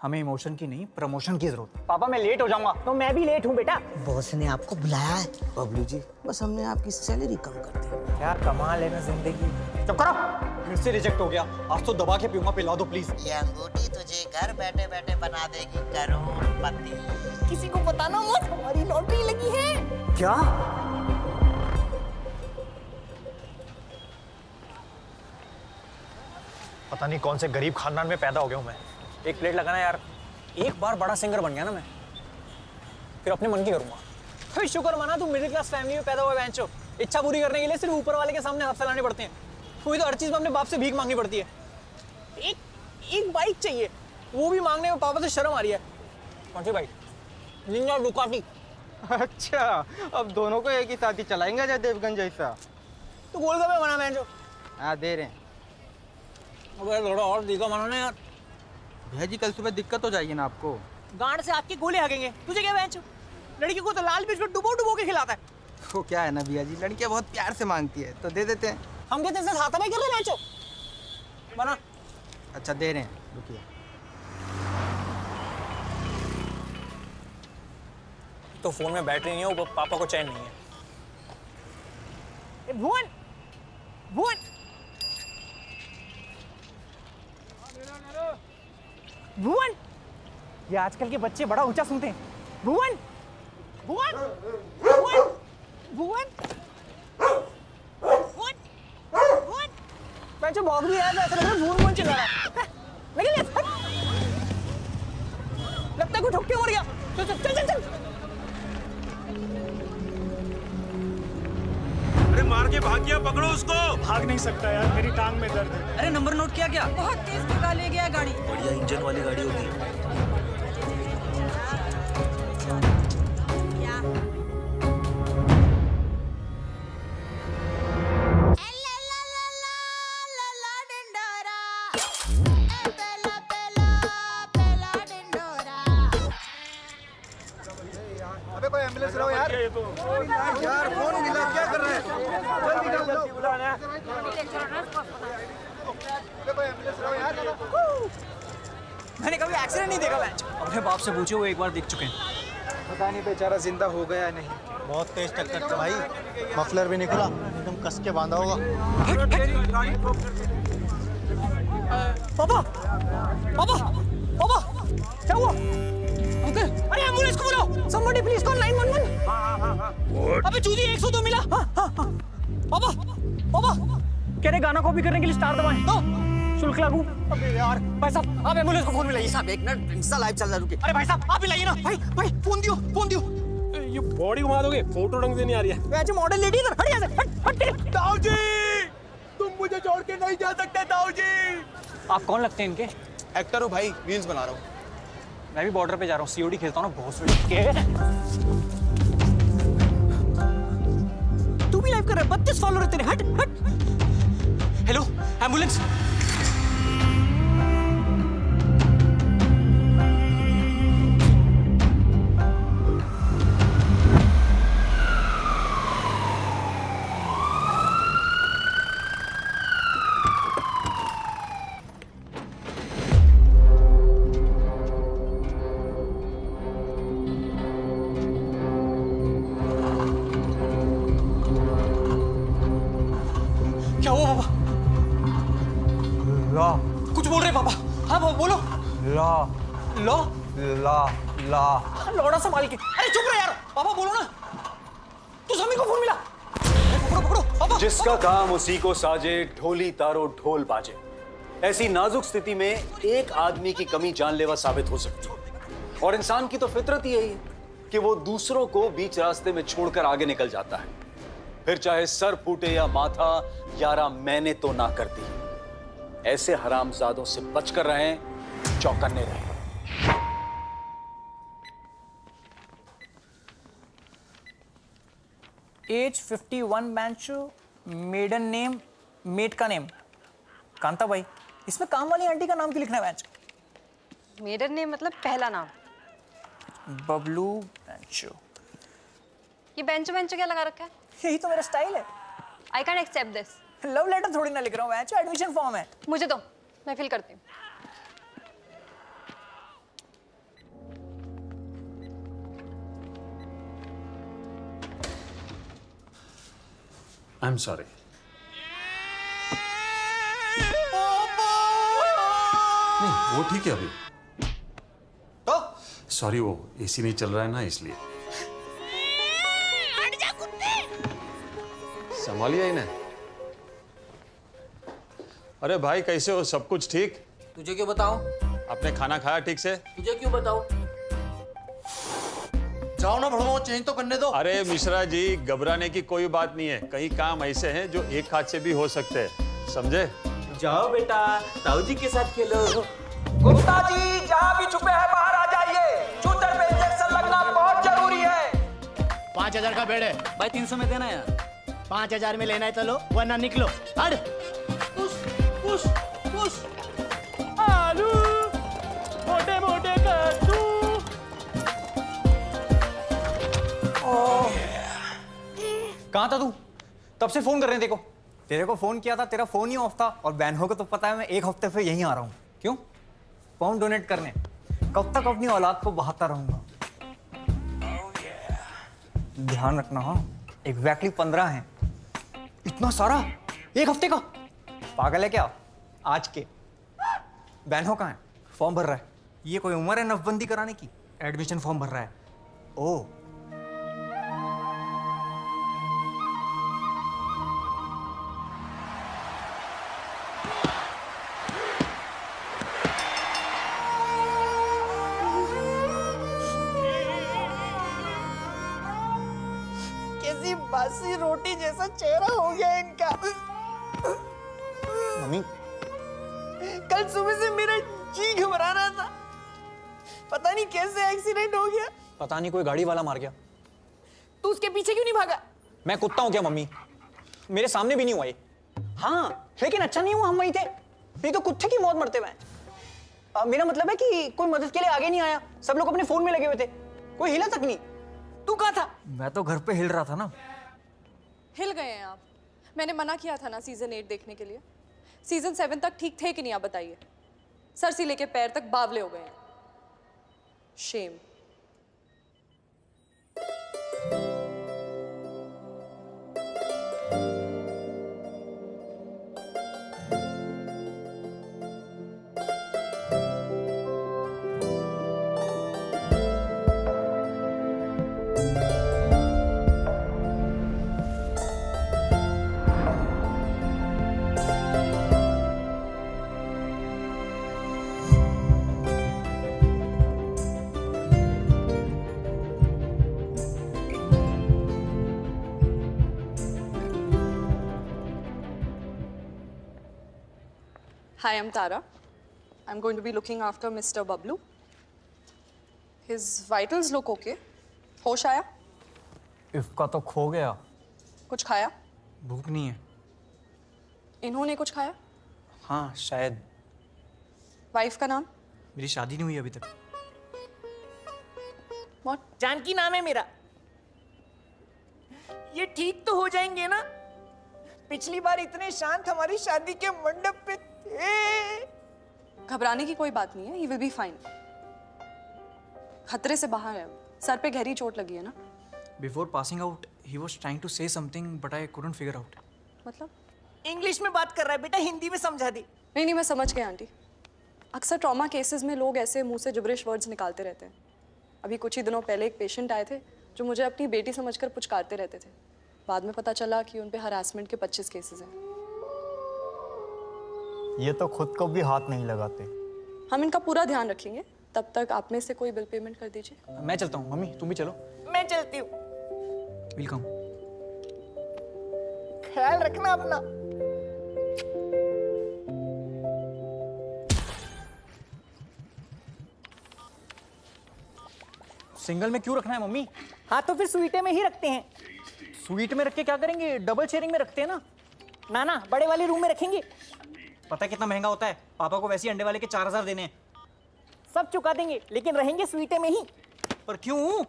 हमें इमोशन की नहीं प्रमोशन की जरूरत है। पापा मैं लेट हो जाऊंगा। तो मैं भी लेट हूँ बेटा। बॉस ने आपको बुलाया है बबलू जी, बस हमने आपकी सैलरी कम कर दी। क्या कमाल है ना जिंदगी। चुप करो। फिर से रिजेक्ट हो गया। आज तो दबा के पीऊंगा, पिला दो प्लीज। ये अंगूठी तुझे घर बैठे बैठे बना देगी करोड़पति। किसी को बताना मत, हमारी लॉटरी लगी है। क्या? पता नहीं कौन से गरीब खानदान में पैदा हो गया हूँ मैं। एक प्लेट लगाना यार। एक बार बड़ा सिंगर बन गया ना मैं, फिर अपने मन की करूंगा। भाई शुक्र माना तू मिडिल क्लास फैमिली में पैदा हुआ बेंचो। इच्छा पूरी करने के लिए सिर्फ ऊपर वाले के सामने हाथ फैलाने पड़ते हैं। कोई तो हर चीज में अपने बाप से भीख मांगनी पड़ती है। एक बाइक चाहिए, वो भी मांगने में पापा से शर्म आ रही है। कौन सी बाइक? Ninja Ducati. अच्छा, अब दोनों को एक ही साथ ही चलाएंगे जय देवगन जैसा। तो गोलगप्पे बना बेंचो। हाँ दे रहे हैं। अबे थोड़ा और दिखा बनाना यार। भैया जी कल सुबह दिक्कत हो जाएगी ना आपको। गांड से आपके गोले हगेंगे। तुझे क्या बेंचो? लड़की को तो लाल मिर्च में डुबो डुबो के खिलाता है। वो क्या है ना भैया जी, लड़कियां बहुत प्यार से मांगती है तो दे देते हैं। हम कहते हैं हाथ में कर रहे बेंचो। बना। अच्छा दे रहे हैं, रुकिए। तो फोन में बैटरी नहीं है, वो पापा को चैन नहीं है। भुवन, भुवन, भुवन, ये आजकल के बच्चे बड़ा ऊंचा सुनते हैं। भुवन, भुवन, भुवन, भुवन, भुवन, भुवन। बच्चे भौंक भी रहा है, ऐसा लग रहा है भुवन भुवन चिल्ला रहा है। निकल जा। लगता है कोई ठुक के मर गया। चल चल चल चल चल। अरे मार के भाग गया, पकड़ो उसको। भाग नहीं सकता यार, मेरी टांग में दर्द है। अरे नंबर नोट किया क्या? बहुत तेज भगा ले गया गाड़ी। बढ़िया इंजन वाली गाड़ी होगी। अबे कोई एम्बुलेंस लाओ यार। यार फोन मिला, क्या कर रहे हैं? जल्दी बुलाना। अबे कोई एम्बुलेंस लाओ यार। मैंने कभी एक्सीडेंट नहीं देखा मैच। अपने बाप से पूछो, वो एक बार देख चुके हैं। पता नहीं बेचारा जिंदा हो गया नहीं। बहुत तेज टक्कर था भाई, मफलर भी नहीं खुला, एकदम कस के बांधा होगा। पापा, पापा, पापा, क्या हुआ? अंकल, अरे एम्बुलेंस को बुलाओ। Somebody please call 911। अबे चूजी 102 मिला। पापा, पापा, कह रहे गाना कॉपी करने के लिए स्टार दबाएं। तो शुल्क लागू। अबे यार, भाई साहब आप एम्बुलेंस को फोन मिलाइए। साहब एक मिनट, इंस्टा लाइव चल रहा है, रुकिए। अरे भाई साहब आप ही लाइए ना। भाई भाई फोन दियो, फोन दियो। ये बॉडी घुमा दोगे, फोटो ढंग से नहीं आ रही है। वैसे मॉडल लेडी इधर हट यहाँ से, हट। ताऊ जी, तुम मुझे छोड़ के नहीं जा सकते ताऊ जी। आप कौन लगते हैं इनके? एक्टर हो भाई, रील्स बना रहा हूँ। मैं भी बॉर्डर पे जा रहा हूँ, सीओडी खेलता हूँ ना बहुत के। तू भी लाइव कर रहा है? 32 फॉलोअर है तेरे। हट हट। Hello ambulance. क्या हुआ पापा? ला कुछ बोल रहे पापा? हाँ पापा बोलो। ला लो ला ला लौड़ा संभाल के। अरे चुप रहे यार, पापा बोलो ना। तू समी को फोन मिला। पकड़ो पकड़ो पापा। जिसका काम उसी को साजे, ढोली तारो ढोल बाजे। ऐसी नाजुक स्थिति में एक आदमी की कमी जानलेवा साबित हो सकती है। और इंसान की तो फितरत ही यही है कि वो दूसरों को बीच रास्ते में छोड़कर आगे निकल जाता है। फिर चाहे सर फूटे या माथा, यारा मैंने तो ना कर दी। ऐसे हरामजादों से बचकर रहें, चौकन्ने रहें। एज 51 बेंचो, मेडन नेम, मेट का नेम कांता बाई। इसमें काम वाली आंटी का नाम क्यों लिखना है बेंच? मेडन नेम मतलब पहला नाम। बबलू बेंचो। ये बेंचो बेंचो क्या लगा रखा है? यही तो मेरा स्टाइल है। I can accept this. Love letter थोड़ी ना लिख रहा हूँ, एडमिशन फॉर्म है। मुझे दो, मैं फिल करती हूँ। I am sorry. नहीं, वो ठीक है अभी। तो सॉरी, वो एसी नहीं चल रहा है ना, इसलिए। संभालिए इन्हें। अरे भाई, कैसे हो? सब कुछ ठीक? तुझे क्यों बताऊं? आपने खाना खाया ठीक से? तुझे क्यों बताऊं? जाओ ना भड़ो, चेंज तो करने दो। अरे मिश्रा जी, घबराने की कोई बात नहीं है। कई काम ऐसे हैं जो एक हाथ से भी हो सकते हैं, समझे? जाओ बेटा, ताऊ जी के साथ खेलो। गुप्ता जी, जहाँ भी छुपे हैं बाहर आ जाइए। शूटर पे इंजेक्शन लगना बहुत जरूरी है। 5000 का बेड है, भाई 300 में देना यार। 5000 में लेना है तो लो, वरना निकलो। हट। आलू मोटे मोटे कद्दू। कहाँ था तू? तब से फोन कर रहे हैं देखो। तेरे को फोन किया था, तेरा फोन ही ऑफ था। और बहनों को तो पता है मैं एक हफ्ते से यहीं आ रहा हूँ। क्यों? फाउंड डोनेट करने। कब तक अपनी औलाद को बहाता रहूंगा? ध्यान रखना। हाँ, एग्जैक्टली 15 हैं। इतना सारा एक हफ्ते का? पागल है क्या? आज के बहनों का है, फॉर्म भर रहा है। ये कोई उम्र है नफबंदी कराने की? एडमिशन फॉर्म भर रहा है। ओ, कैसी बासी रोटी जैसा चेहरा हो गया इनका। मम्मी, कल सुबह से मेरा जी घबरा रहा था। पता नहीं कैसे एक्सीडेंट हो गया। पता नहीं कोई गाड़ी वाला मार गया। तू उसके पीछे क्यों नहीं भागा? मैं कुत्ता हूं क्या मम्मी? मेरे सामने भी नहीं हुआ ये। हाँ, लेकिन अच्छा नहीं हुआ हम वहीं थे। नहीं तो कुत्ते की मौत मरते हुए। मेरा मतलब है कि कोई मदद के लिए आगे नहीं आया। सब लोग अपने फोन में लगे हुए थे, कोई हिला तक नहीं। तू कहाँ था? मैं तो घर पे हिल रहा था ना। हिल गए हैं आप? मैंने मना किया था ना सीजन 8 देखने के लिए। सीजन 7 तक ठीक थे कि नहीं आप बताइए। सर से लेके पैर तक बावले हो गए हैं। Shem. Hi, I'm Tara. I'm going to be looking after Mr. Bablu. His vitals look okay. होश आया? इसका तो खो गया। कुछ खाया? भूख नहीं है। इन्होंने कुछ खाया? हाँ, शायद। वाइफ का नाम? मेरी शादी नहीं हुई अभी तक। What? जानकी नाम है मेरा। ये ठीक तो हो जाएंगे ना? पिछली बार इतने शांत हमारी शादी के मंडप पे थे। घबराने की कोई बात नहीं है। He will be fine. खतरे से बाहर है। सर पे गहरी चोट लगी है ना? Before passing out, he was trying to say something, but I couldn't figure out. मतलब? इंग्लिश में बात कर रहा है बेटा, हिंदी में समझा दी। नहीं, मैं समझ गई आंटी। अक्सर ट्रॉमा केसेस में लोग ऐसे मुंह से जिब्रिश वर्ड्स निकालते रहते हैं। अभी कुछ ही दिनों पहले एक पेशेंट आए थे जो मुझे अपनी बेटी समझकर पुचकारते रहते थे। बाद में पता चला कि उन पे हरासमेंट के 25 केसेस हैं। ये तो खुद को भी हाथ नहीं लगाते। हम इनका पूरा ध्यान रखेंगे। तब तक आप में से कोई बिल पेमेंट कर दीजिए। मैं चलता हूँ। मम्मी, तुम भी चलो। मैं चलती हूँ। वेलकम। ख्याल रखना अपना। सिंगल में क्यों रखना है मम्मी? हाँ, तो फिर स्वीटे में ही रखते हैं। स्वीट में रख के क्या करेंगे? डबल शेयरिंग में रखते हैं ना। ना ना, बड़े वाले रूम में रखेंगे। पता है कितना महंगा होता है? पापा को वैसे ही अंडे वाले के 4000 देने हैं। सब चुका देंगे, लेकिन रहेंगे स्वीटे में ही। पर क्यों?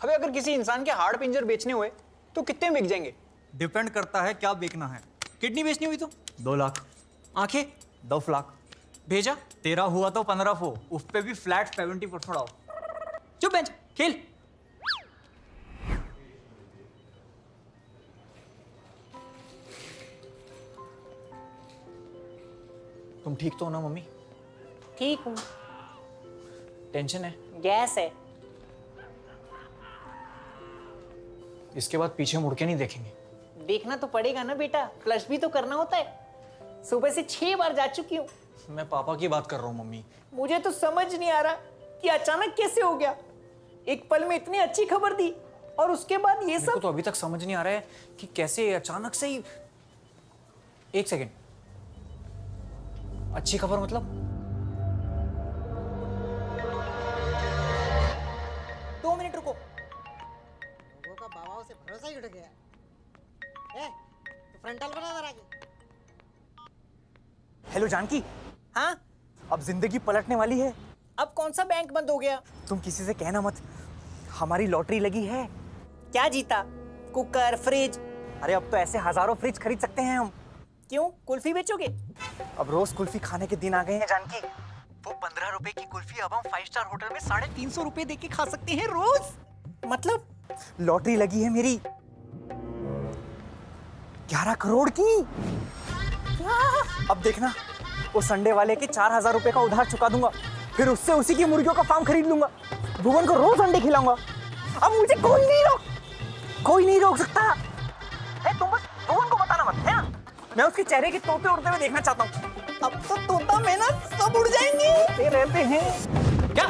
अबे अगर किसी इंसान के हाड़ पिंजर बेचने हुए तो कितने बिक जाएंगे? डिपेंड करता है क्या बेचना है। किडनी बेचनी हुई तो 2 लाख, आंखें 10 लाख, भेजा तेरा हुआ तो 15 फो, उस पे भी फ्लैट 70% ऑफ। चुप बेंच। खेल। तुम ठीक तो हो ना मम्मी? ठीक हूँ। टेंशन है? गैस है। इसके बाद पीछे मुड़ के नहीं देखेंगे। देखना तो पड़ेगा ना बेटा, फ्लश भी तो करना होता है। सुबह से 6 बार जा चुकी हूँ। मैं पापा की बात कर रहा हूँ मम्मी। मुझे तो समझ नहीं आ रहा कि अचानक कैसे हो गया। एक पल में इतनी अच्छी खबर दी और उसके बाद ये मेरे को सब। तो अभी तक समझ नहीं आ रहा है कि कैसे अचानक से ही। एक सेकेंड, अच्छी खबर मतलब? 2 मिनट रुको। लोगों का बाबाओं से भरोसा ही उठ गया। तो फ्रंटल बना जरा के। हेलो जानकी। हाँ, अब जिंदगी पलटने वाली है। अब कौन सा बैंक बंद हो गया? तुम किसी से कहना मत, हमारी लॉटरी लगी है। क्या जीता? Cooker, fridge? अरे अब तो ऐसे हजारों फ्रिज खरीद सकते हैं हम। क्यों, कुल्फी बेचोगे? अब रोज कुल्फी खाने के दिन आ गए हैं जानकी। वो 15 रुपए की कुल्फी अब हम 5 स्टार होटल में 350 रुपए देके खा सकते हैं रोज। मतलब? लॉटरी लगी है मेरी 11 करोड़ की। अब देखना, वो संडे वाले के 4000 रुपए का उधार चुका दूंगा, फिर उससे उसी की मुर्गियों का फार्म खरीद लूंगा, भुवन को रोज अंडे खिलाऊंगा। अब मुझे कोई नहीं रोक सकता है। तुम बस भुवन को बताना मत, है ना? मैं उसके चेहरे के तोते उड़ते हुए देखना चाहता हूँ। अब तो तोता मैना सब उड़ जाएंगे। ते रहते हैं। क्या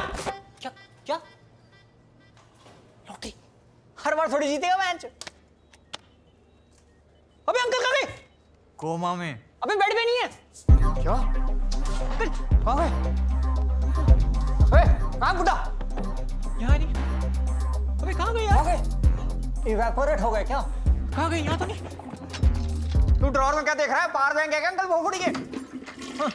क्या क्या लॉटरी हर बार थोड़ी जीतेगा मैच। अबे अंकल कहाँ गए? कोमा में। अबे बेड पे नहीं है। क्या? कहाँ गए? कहाँ बुड्ढा? यहाँ नहीं। अबे कहाँ गए यार? इवेपोरेट हो गए क्या? कहाँ गए? यहाँ तो नहीं। तू ड्रॉर में क्या देख रहा है? पावर बैंक है क्या अंकल? वो फुड़ी के। हाँ।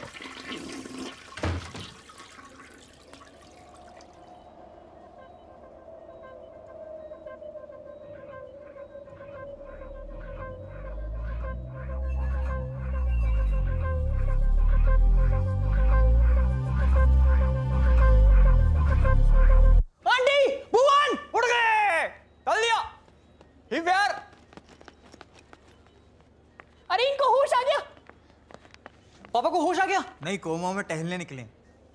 आंटी, भुवन उड़ गए। चल दिया। ही प्यार। अरे इनको होश आ गया। पापा को होश आ गया? नहीं, कोमा में टहलने निकले।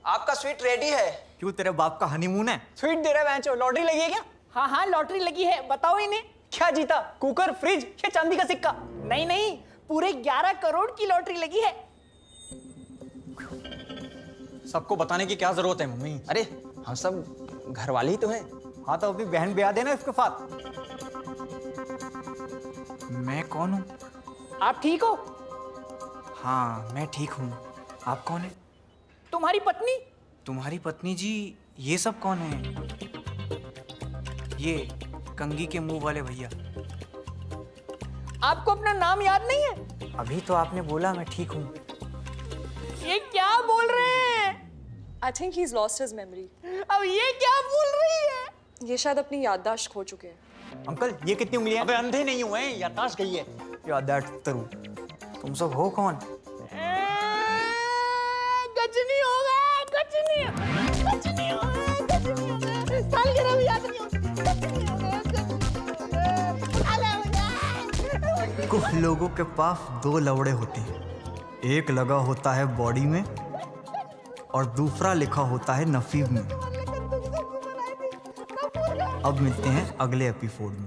आपका स्वीट रेडी है। क्यों, तेरे बाप का हनीमून है? स्वीट दे रहे बेंचो। लॉटरी लगी है क्या? हाँ हाँ, लॉटरी लगी है। बताओ इन्हें। क्या जीता? कुकर, फ्रिज या चांदी का सिक्का? नहीं नहीं, पूरे 11 करोड़ की लॉटरी लगी है। सबको बताने की क्या जरूरत है मम्मी? अरे हम सब घर वाले ही तो हैं। हाँ तो अभी बहन ब्याह देना इसके साथ। मैं कौन हूँ? आप ठीक हो? हाँ मैं ठीक हूँ। आप कौन है? तुम्हारी पत्नी। तुम्हारी पत्नी जी? ये सब कौन है? ये कंगी के मुंह वाले भैया। आपको अपना नाम याद नहीं है? अभी तो आपने बोला मैं ठीक हूँ। ये क्या बोल रहे हैं? I think he is lost his memory. अब ये क्या बोल रही है? ये शायद अपनी याददाश्त खो चुके हैं। अंकल ये कितनी उंगलियां? अबे अंधे नहीं हुए हैं, याददाश्त गई है। याददाश्त तरु। तुम सब हो कौन? गजनी होगा, गजनी होगा। सालगिरह भी याद नहीं होती। कुछ लोगों के पास 2 लवड़े होते हैं, एक लगा होता है बॉडी में और दूसरा लिखा होता है नसीब में। अब मिलते हैं अगले एपिसोड में।